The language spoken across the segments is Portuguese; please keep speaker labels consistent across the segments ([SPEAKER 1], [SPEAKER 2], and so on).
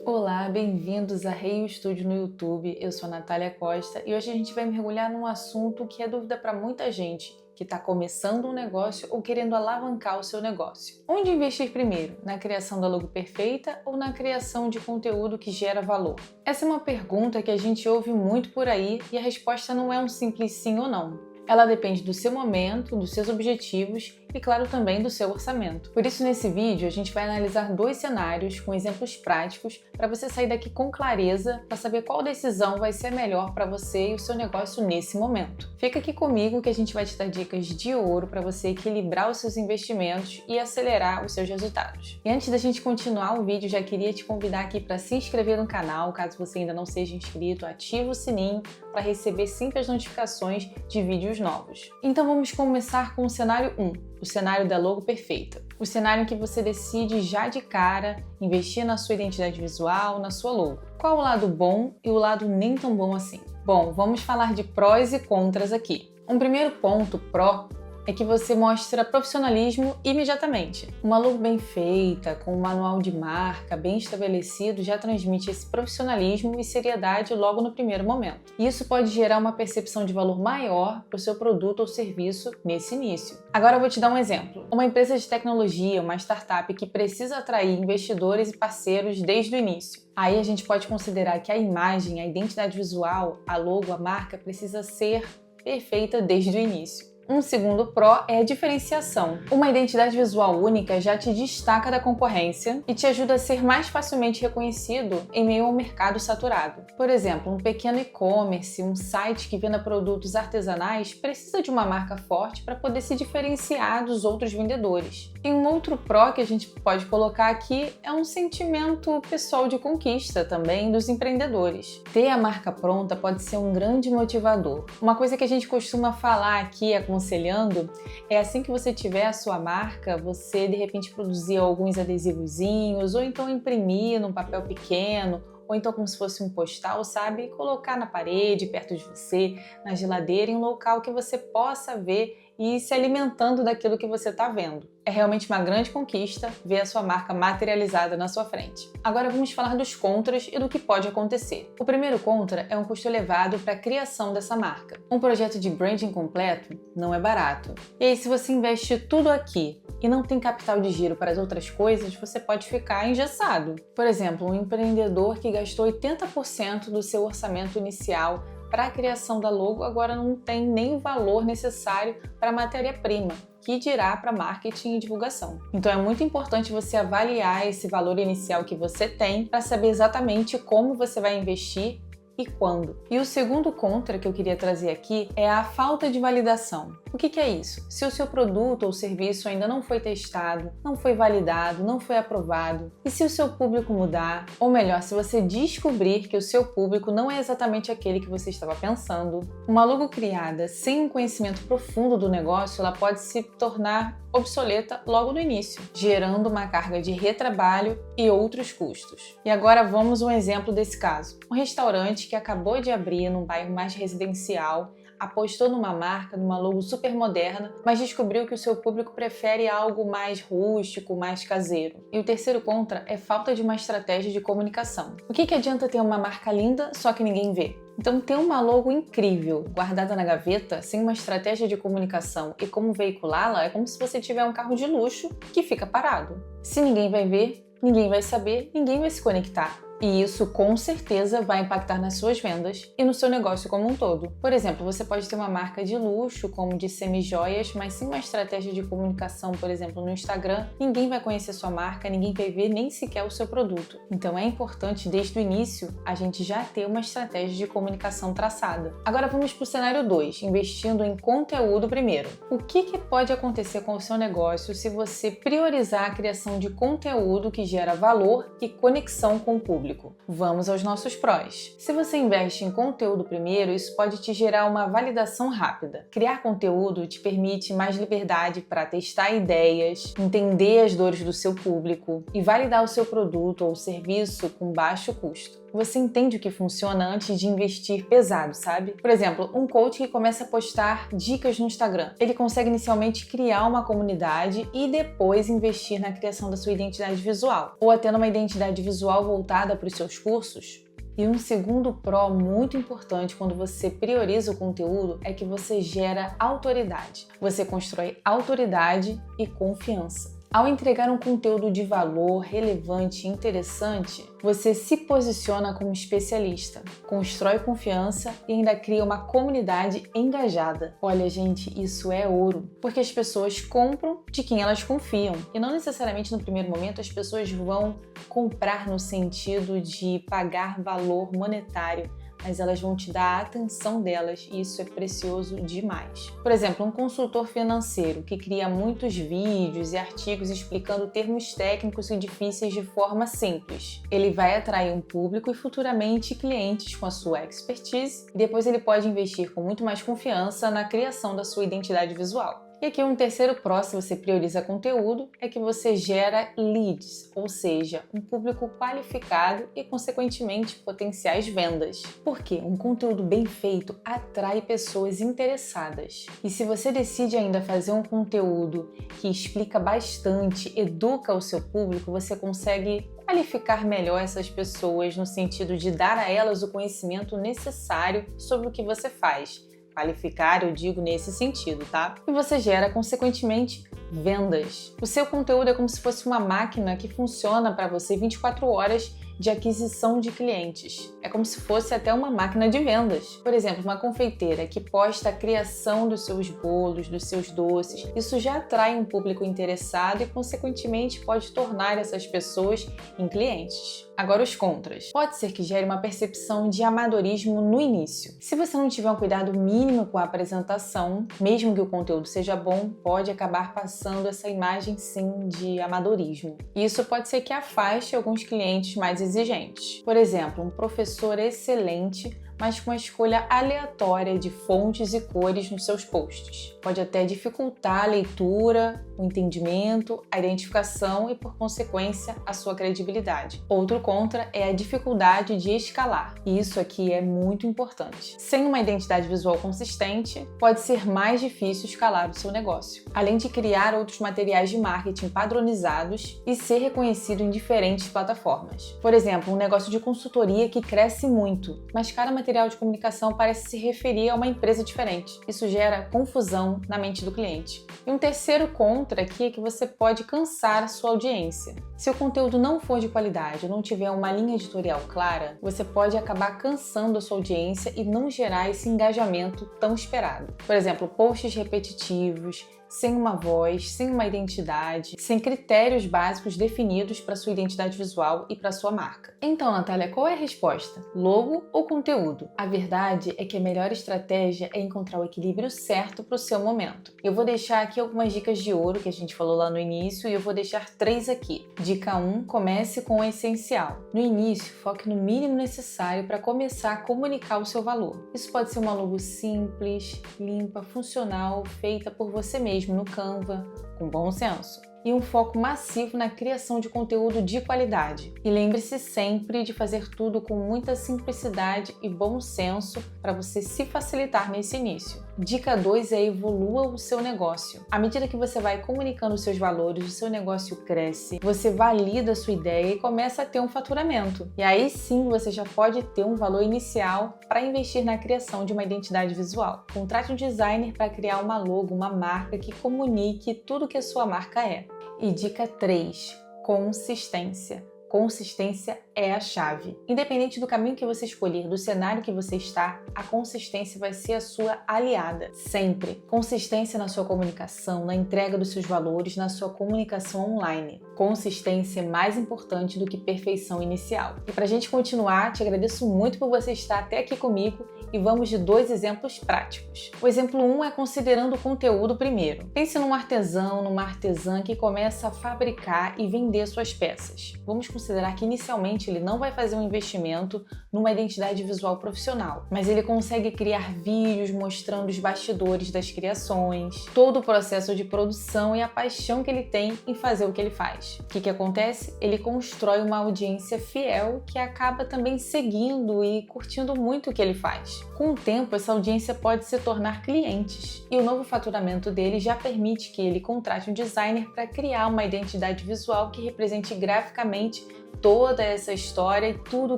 [SPEAKER 1] Olá, bem-vindos a Rei Studio no YouTube. Eu sou a Natália Costa e hoje a gente vai mergulhar num assunto que é dúvida para muita gente que está começando um negócio ou querendo alavancar o seu negócio. Onde investir primeiro? Na criação da logo perfeita ou na criação de conteúdo que gera valor? Essa é uma pergunta que a gente ouve muito por aí e a resposta não é um simples sim ou não. Ela depende do seu momento, dos seus objetivos e, claro, também do seu orçamento. Por isso, nesse vídeo, a gente vai analisar dois cenários com exemplos práticos para você sair daqui com clareza para saber qual decisão vai ser a melhor para você e o seu negócio nesse momento. Fica aqui comigo que a gente vai te dar dicas de ouro para você equilibrar os seus investimentos e acelerar os seus resultados. E antes da gente continuar o vídeo, já queria te convidar aqui para se inscrever no canal, caso você ainda não seja inscrito, ativa o sininho para receber sempre as notificações de vídeos novos. Então vamos começar com o cenário 1, o cenário da logo perfeita. O cenário em que você decide já de cara investir na sua identidade visual, na sua logo. Qual o lado bom e o lado nem tão bom assim? Bom, vamos falar de prós e contras aqui. Um primeiro ponto pró é que você mostra profissionalismo imediatamente. Uma logo bem feita, com um manual de marca bem estabelecido, já transmite esse profissionalismo e seriedade logo no primeiro momento. Isso pode gerar uma percepção de valor maior para o seu produto ou serviço nesse início. Agora eu vou te dar um exemplo. Uma empresa de tecnologia, uma startup que precisa atrair investidores e parceiros desde o início. Aí a gente pode considerar que a imagem, a identidade visual, a logo, a marca precisa ser perfeita desde o início. Um segundo pró é a diferenciação. Uma identidade visual única já te destaca da concorrência e te ajuda a ser mais facilmente reconhecido em meio ao mercado saturado. Por exemplo, um pequeno e-commerce, um site que venda produtos artesanais precisa de uma marca forte para poder se diferenciar dos outros vendedores. E um outro pró que a gente pode colocar aqui é um sentimento pessoal de conquista também dos empreendedores. Ter a marca pronta pode ser um grande motivador. Uma coisa que a gente costuma falar aqui aconselhando é assim que você tiver a sua marca, você de repente produzir alguns adesivozinhos ou então imprimir num papel pequeno ou então como se fosse um postal, sabe? E colocar na parede, perto de você, na geladeira, em um local que você possa ver e ir se alimentando daquilo que você está vendo. É realmente uma grande conquista ver a sua marca materializada na sua frente. Agora vamos falar dos contras e do que pode acontecer. O primeiro contra é um custo elevado para a criação dessa marca. Um projeto de branding completo não é barato. E aí, se você investe tudo aqui e não tem capital de giro para as outras coisas, você pode ficar engessado. Por exemplo, um empreendedor que gastou 80% do seu orçamento inicial para a criação da logo agora não tem nem o valor necessário para a matéria-prima, que dirá para marketing e divulgação. Então é muito importante você avaliar esse valor inicial que você tem para saber exatamente como você vai investir e quando. E o segundo contra que eu queria trazer aqui é a falta de validação. O que é isso? Se o seu produto ou serviço ainda não foi testado, não foi validado, não foi aprovado, e se o seu público mudar, ou melhor, se você descobrir que o seu público não é exatamente aquele que você estava pensando, uma logo criada sem um conhecimento profundo do negócio, ela pode se tornar obsoleta logo no início, gerando uma carga de retrabalho e outros custos. E agora vamos um exemplo desse caso. Um restaurante que acabou de abrir num bairro mais residencial, apostou numa marca, numa logo super moderna, mas descobriu que o seu público prefere algo mais rústico, mais caseiro. E o terceiro contra é falta de uma estratégia de comunicação. O que adianta ter uma marca linda, só que ninguém vê? Então, ter uma logo incrível guardada na gaveta, sem uma estratégia de comunicação e como veiculá-la, é como se você tiver um carro de luxo que fica parado. Se ninguém vai ver, ninguém vai saber, ninguém vai se conectar. E isso com certeza vai impactar nas suas vendas e no seu negócio como um todo. Por exemplo, você pode ter uma marca de luxo, como de semijoias, mas sem uma estratégia de comunicação, por exemplo, no Instagram, ninguém vai conhecer sua marca, ninguém vai ver nem sequer o seu produto. Então é importante, desde o início, a gente já ter uma estratégia de comunicação traçada. Agora vamos para o cenário 2, investindo em conteúdo primeiro. O que pode acontecer com o seu negócio se você priorizar a criação de conteúdo que gera valor e conexão com o público? Vamos aos nossos prós. Se você investe em conteúdo primeiro, isso pode te gerar uma validação rápida. Criar conteúdo te permite mais liberdade para testar ideias, entender as dores do seu público e validar o seu produto ou serviço com baixo custo. você entende o que funciona antes de investir pesado, sabe? Por exemplo, um coach que começa a postar dicas no Instagram. Ele consegue inicialmente criar uma comunidade e depois investir na criação da sua identidade visual. Ou até numa identidade visual voltada para os seus cursos. E um segundo pró muito importante quando você prioriza o conteúdo é que você gera autoridade. Você constrói autoridade e confiança. Ao entregar um conteúdo de valor, relevante e interessante, você se posiciona como especialista, constrói confiança e ainda cria uma comunidade engajada. Olha, gente, isso é ouro, porque as pessoas compram de quem elas confiam. E não necessariamente no primeiro momento as pessoas vão comprar no sentido de pagar valor monetário, mas elas vão te dar a atenção delas e isso é precioso demais. Por exemplo, um consultor financeiro que cria muitos vídeos e artigos explicando termos técnicos e difíceis de forma simples. Ele vai atrair um público e futuramente clientes com a sua expertise e depois ele pode investir com muito mais confiança na criação da sua identidade visual. E aqui um terceiro pró, se você prioriza conteúdo, é que você gera leads, ou seja, um público qualificado e, consequentemente, potenciais vendas. Porque um conteúdo bem feito atrai pessoas interessadas. E se você decide ainda fazer um conteúdo que explica bastante, educa o seu público, você consegue qualificar melhor essas pessoas no sentido de dar a elas o conhecimento necessário sobre o que você faz. Qualificar, eu digo nesse sentido, tá? E você gera, consequentemente, vendas. O seu conteúdo é como se fosse uma máquina que funciona para você 24 horas de aquisição de clientes. É como se fosse até uma máquina de vendas. Por exemplo, uma confeiteira que posta a criação dos seus bolos, dos seus doces. Isso já atrai um público interessado e, consequentemente, pode tornar essas pessoas em clientes. Agora os contras. Pode ser que gere uma percepção de amadorismo no início. Se você não tiver um cuidado mínimo com a apresentação, mesmo que o conteúdo seja bom, pode acabar passando essa imagem sim de amadorismo. E isso pode ser que afaste alguns clientes mais exigentes. Por exemplo, um professor excelente, mas com a escolha aleatória de fontes e cores nos seus posts. Pode até dificultar a leitura, o entendimento, a identificação e, por consequência, a sua credibilidade. Outro contra é a dificuldade de escalar. E isso aqui é muito importante. Sem uma identidade visual consistente, pode ser mais difícil escalar o seu negócio. Além de criar outros materiais de marketing padronizados e ser reconhecido em diferentes plataformas. Por exemplo, um negócio de consultoria que cresce muito, mas cada material de comunicação parece se referir a uma empresa diferente. Isso gera confusão na mente do cliente. E um terceiro contra aqui é que você pode cansar a sua audiência. Se o conteúdo não for de qualidade ou não tiver uma linha editorial clara, você pode acabar cansando a sua audiência e não gerar esse engajamento tão esperado. Por exemplo, posts repetitivos, sem uma voz, sem uma identidade, sem critérios básicos definidos para sua identidade visual e para sua marca. Então, Natália, qual é a resposta? Logo ou conteúdo? A verdade é que a melhor estratégia é encontrar o equilíbrio certo para o seu momento. Eu vou deixar aqui algumas dicas de ouro que a gente falou lá no início e eu vou deixar 3 aqui. Dica 1, comece com o essencial. No início, foque no mínimo necessário para começar a comunicar o seu valor. Isso pode ser uma logo simples, limpa, funcional, feita por você mesmo no Canva, com bom senso. E um foco massivo na criação de conteúdo de qualidade. E lembre-se sempre de fazer tudo com muita simplicidade e bom senso para você se facilitar nesse início. Dica 2 é evolua o seu negócio. À medida que você vai comunicando os seus valores, o seu negócio cresce, você valida a sua ideia e começa a ter um faturamento. E aí sim você já pode ter um valor inicial para investir na criação de uma identidade visual. Contrate um designer para criar uma logo, uma marca que comunique tudo que a sua marca é. E dica 3, consistência. Consistência é a chave. Independente do caminho que você escolher, do cenário que você está, a consistência vai ser a sua aliada, sempre. Consistência na sua comunicação, na entrega dos seus valores, na sua comunicação online. Consistência é mais importante do que perfeição inicial. E pra gente continuar, te agradeço muito por você estar até aqui comigo e vamos de 2 exemplos práticos. O exemplo 1 é considerando o conteúdo primeiro. Pense num artesão, numa artesã que começa a fabricar e vender suas peças. Vamos considerar que inicialmente ele não vai fazer um investimento numa identidade visual profissional, mas ele consegue criar vídeos mostrando os bastidores das criações, todo o processo de produção e a paixão que ele tem em fazer o que ele faz. O que acontece? Ele constrói uma audiência fiel que acaba também seguindo e curtindo muito o que ele faz. Com o tempo, essa audiência pode se tornar clientes e o novo faturamento dele já permite que ele contrate um designer para criar uma identidade visual que represente graficamente toda essa história e tudo o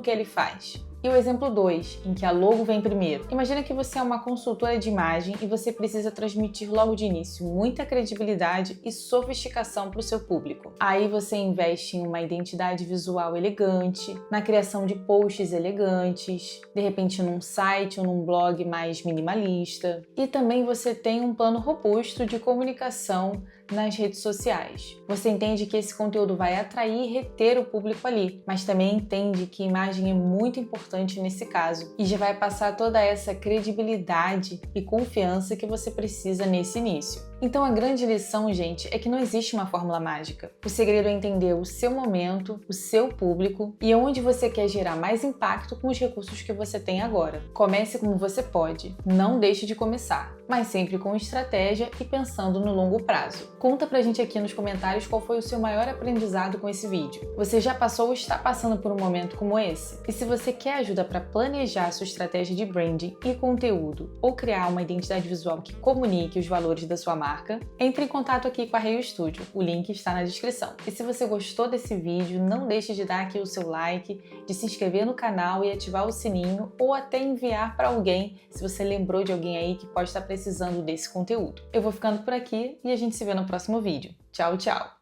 [SPEAKER 1] que ele faz. E o exemplo 2, em que a logo vem primeiro. Imagina que você é uma consultora de imagem e você precisa transmitir logo de início muita credibilidade e sofisticação para o seu público. Aí você investe em uma identidade visual elegante, na criação de posts elegantes, de repente num site ou num blog mais minimalista. E também você tem um plano robusto de comunicação nas redes sociais. Você entende que esse conteúdo vai atrair e reter o público ali, mas também entende que imagem é muito importante nesse caso e já vai passar toda essa credibilidade e confiança que você precisa nesse início. Então a grande lição, gente, é que não existe uma fórmula mágica. O segredo é entender o seu momento, o seu público e onde você quer gerar mais impacto com os recursos que você tem agora. Comece como você pode, não deixe de começar, mas sempre com estratégia e pensando no longo prazo. Conta pra gente aqui nos comentários qual foi o seu maior aprendizado com esse vídeo. Você já passou ou está passando por um momento como esse? E se você quer ajuda para planejar sua estratégia de branding e conteúdo ou criar uma identidade visual que comunique os valores da sua marca, entre em contato aqui com a Rio Studio, o link está na descrição. E se você gostou desse vídeo, não deixe de dar aqui o seu like, de se inscrever no canal e ativar o sininho ou até enviar para alguém se você lembrou de alguém aí que pode estar precisando desse conteúdo. Eu vou ficando por aqui e a gente se vê no próximo vídeo. Tchau, tchau!